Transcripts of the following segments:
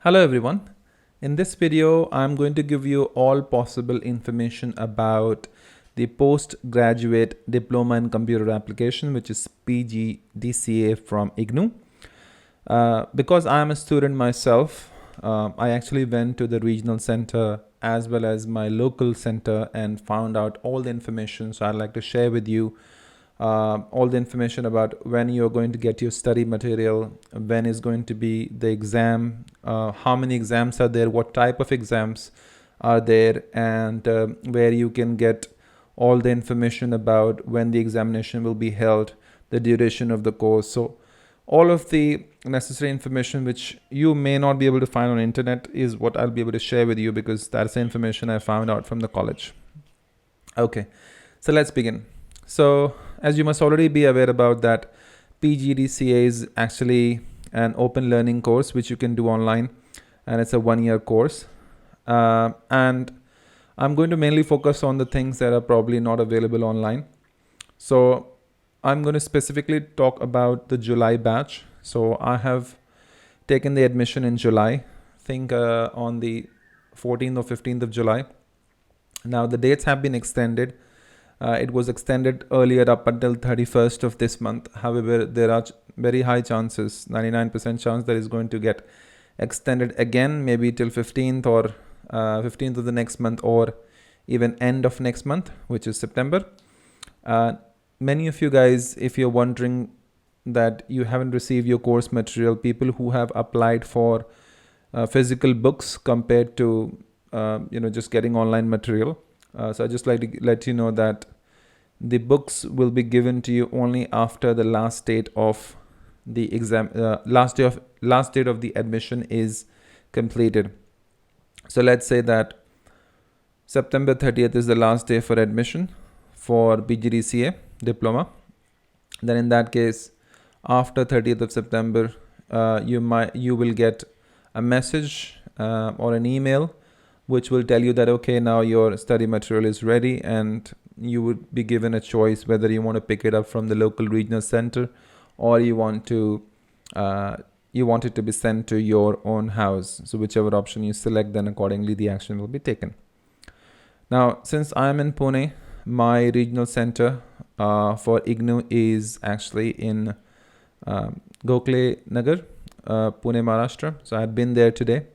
Hello everyone. In this video, I'm going to give you all possible information about the postgraduate diploma in computer application, which is PGDCA from IGNOU. Because I'm a student myself, I actually went to the regional center as well as my local center and found out all the information. So I'd like to share with you all the information about when you're going to get your study material, when is going to be the exam, how many exams are there, what type of exams are there, and where you can get all the information about when the examination will be held, the duration of the course. So all of the necessary information which you may not be able to find on internet is what I'll be able to share with you, because that's the information I found out from the college. Okay, so let's begin. So as you must already be aware about that, PGDCA is actually an open learning course which you can do online, and it's a 1-year course. And I'm going to mainly focus on the things that are probably not available online. So I'm going to specifically talk about the July batch. So I have taken the admission in July, I think on the 14th or 15th of July. Now the dates have been extended. It was extended earlier up until 31st of this month. However, there are very high chances, 99% chance that is going to get extended again, maybe till 15th or 15th of the next month, or even end of next month, which is September. Many of you guys, if you're wondering that you haven't received your course material, people who have applied for physical books compared to just getting online material. So I just like to let you know that the books will be given to you only after the last date of the exam, last date of the admission is completed. So let's say that September 30th is the last day for admission for PGDCA diploma. Then in that case, after 30th of September, you will get a message or an email which will tell you that, okay, now your study material is ready, and you would be given a choice whether you want to pick it up from the local regional center, or you want it to be sent to your own house. So whichever option you select, then accordingly the action will be taken. Now, since I'm in Pune, my regional center for IGNOU is actually in Gokhale Nagar, Pune, Maharashtra. So I had been there today,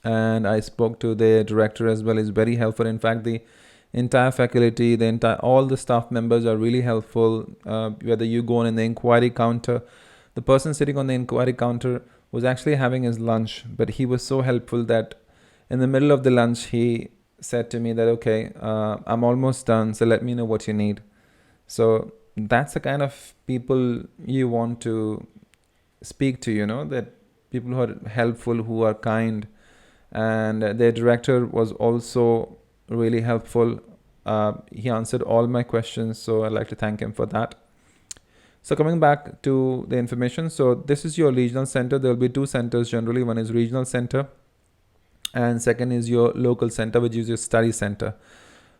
and I spoke to the director as well. Is very helpful. In fact, the entire faculty, all the staff members are really helpful. Whether you go on in the inquiry counter, the person sitting on the inquiry counter was actually having his lunch, but he was so helpful that in the middle of the lunch, he said to me that, okay, I'm almost done, so let me know what you need. So that's the kind of people you want to speak to, that people who are helpful, who are kind. And their director was also really helpful. He answered all my questions, so I'd like to thank him for that. So coming back to the information, so this is your regional center. There will be two centers generally. One is regional center, and second is your local center, which is your study center.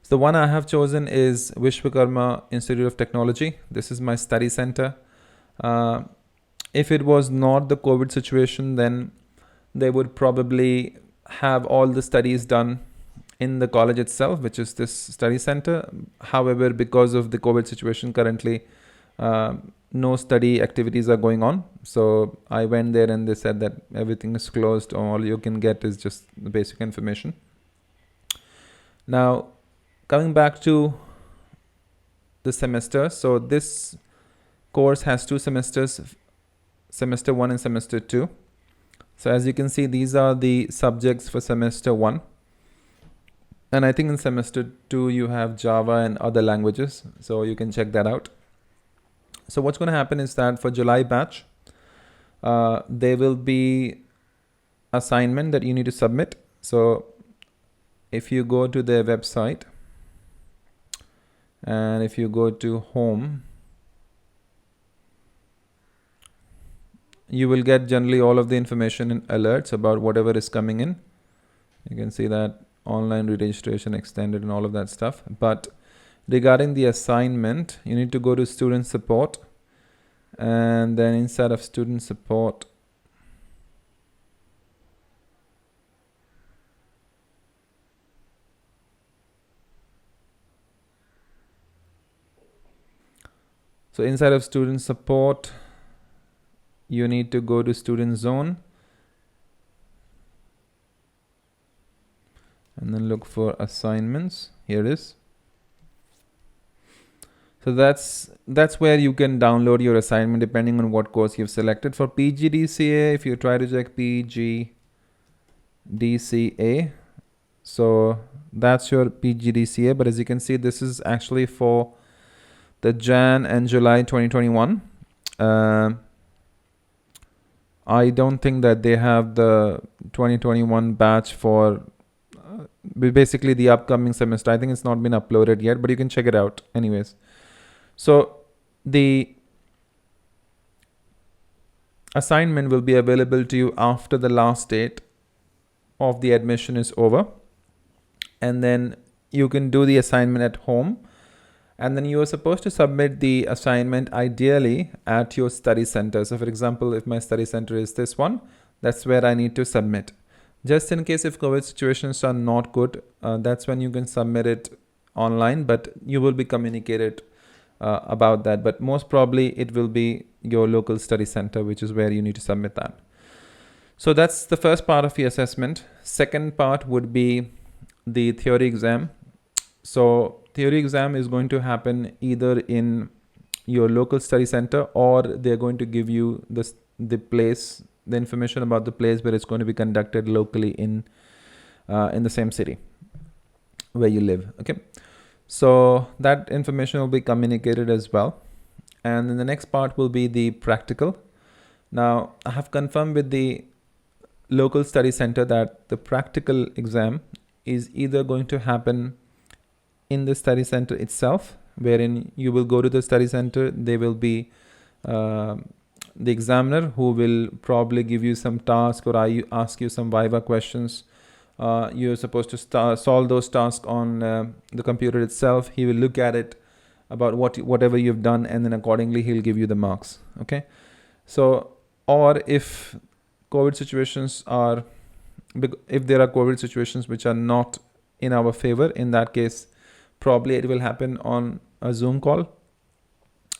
So the one I have chosen is Vishvakarma Institute of Technology. This is my study center. If it was not the COVID situation, then they would probably have all the studies done in the college itself, which is this study center. However, because of the COVID situation currently, no study activities are going on. So I went there and they said that everything is closed. All you can get is just the basic information. Now, coming back to the semester. So this course has 2 semesters, semester 1 and semester 2. So as you can see, these are the subjects for semester 1. And I think in semester 2, you have Java and other languages. So you can check that out. So what's going to happen is that for July batch, there will be assignment that you need to submit. So if you go to their website, and if you go to home, you will get generally all of the information and alerts about whatever is coming in. You can see that online registration extended and all of that stuff. But regarding the assignment, you need to go to student support, and then inside of student support, So inside of student support, you need to go to student zone and then look for assignments. Here it is. So that's where you can download your assignment depending on what course you've selected. For PGDCA, if you try to check PGDCA, so that's your PGDCA, but as you can see, this is actually for the Jan and July 2021. I don't think that they have the 2021 batch for basically the upcoming semester. I think it's not been uploaded yet, but you can check it out anyways. So the assignment will be available to you after the last date of the admission is over, and then you can do the assignment at home, and then you are supposed to submit the assignment ideally at your study center. So for example, if my study center is this one, that's where I need to submit. Just in case if COVID situations are not good, that's when you can submit it online, but you will be communicated about that. But most probably it will be your local study center, which is where you need to submit that. So that's the first part of the assessment. Second part would be the theory exam. So theory exam is going to happen either in your local study center, or they're going to give you the information about the place where it's going to be conducted locally in the same city where you live. Okay, so that information will be communicated as well. And then the next part will be the practical. Now I have confirmed with the local study center that the practical exam is either going to happen in the study center itself, wherein you will go to the study center. They will be the examiner who will probably give you some task or ask you some viva questions. You're supposed to solve those tasks on the computer itself. He will look at it about whatever you've done, and then accordingly he'll give you the marks. Okay, so or if COVID situations are, if there are COVID situations which are not in our favor, in that case probably it will happen on a Zoom call.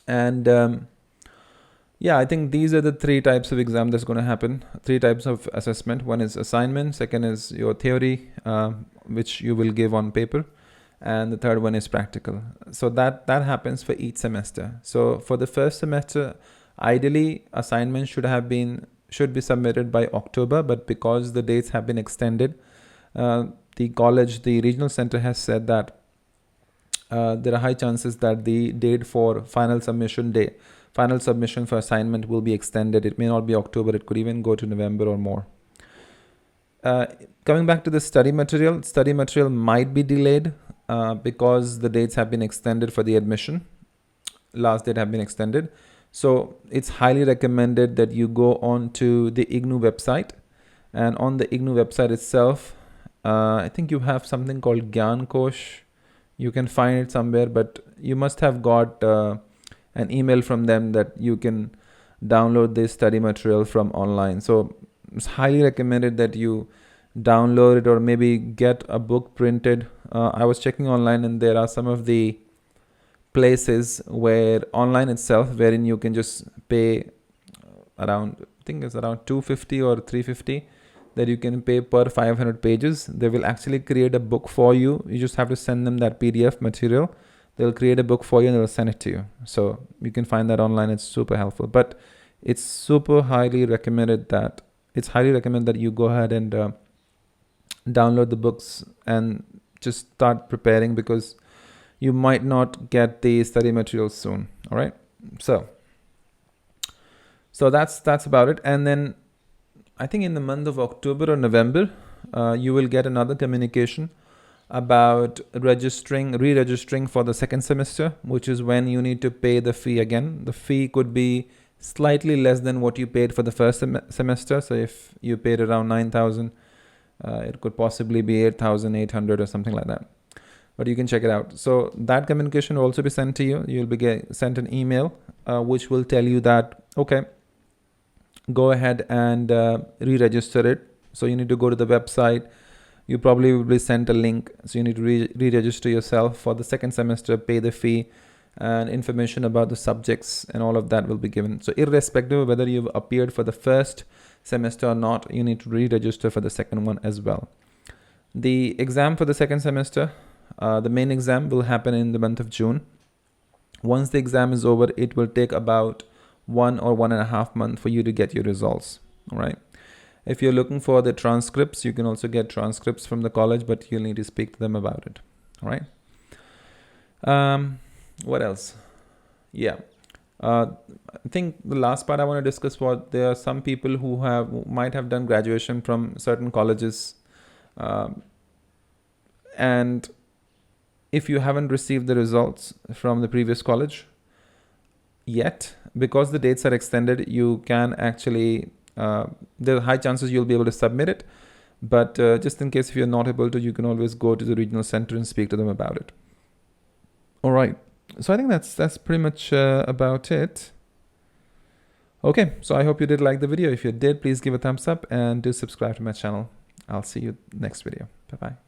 And yeah, I think these are the three types of exam that's going to happen. Three types of assessment. One is assignment, second is your theory, which you will give on paper, and the third one is practical. So that happens for each semester. So for the first semester, ideally assignment should be submitted by October, but because the dates have been extended, the regional center has said that there are high chances that the date for final submission for assignment will be extended. It may not be October, it could even go to November or more. Coming back to the study material might be delayed because the dates have been extended for the admission. Last date have been extended. So it's highly recommended that you go on to the IGNOU website, and on the IGNOU website itself, I think you have something called Gyan Kosh. You can find it somewhere, but you must have got an email from them that you can download this study material from online. So it's highly recommended that you download it or maybe get a book printed. I was checking online, and there are some of the places where online itself, wherein you can just pay around, I think it's around 250 or 350 that you can pay per 500 pages. They will actually create a book for you. You just have to send them that PDF material. They'll create a book for you and they'll send it to you. So you can find that online. It's super helpful, but it's highly recommended that you go ahead and download the books and just start preparing, because you might not get the study materials soon. All right. So that's about it. And then I think in the month of October or November, you will get another communication about re-registering for the second semester, which is when you need to pay the fee again. The fee could be slightly less than what you paid for the first semester. So if you paid around 9,000, it could possibly be 8,800 or something like that. But you can check it out. So that communication will also be sent to you. You'll be sent an email which will tell you that, okay, go ahead and re-register it. So you need to go to the website. You probably will be sent a link. So you need to re-register yourself for the second semester, pay the fee, and information about the subjects and all of that will be given. So irrespective of whether you've appeared for the first semester or not, you need to re-register for the second one as well. The exam for the second semester, the main exam will happen in the month of June. Once the exam is over, it will take about 1 or 1.5 months for you to get your results. All right. If you're looking for the transcripts, you can also get transcripts from the college, but you'll need to speak to them about it. All right. What else? Yeah. I think the last part I want to discuss was there are some people who might have done graduation from certain colleges, and if you haven't received the results from the previous college yet, because the dates are extended, you can actually there are high chances you'll be able to submit it, but just in case if you're not able to, you can always go to the regional center and speak to them about it. All right. So I think that's pretty much about it. Okay, so I hope you did like the video. If you did, please give a thumbs up and do subscribe to my channel. I'll see you next video. Bye-bye.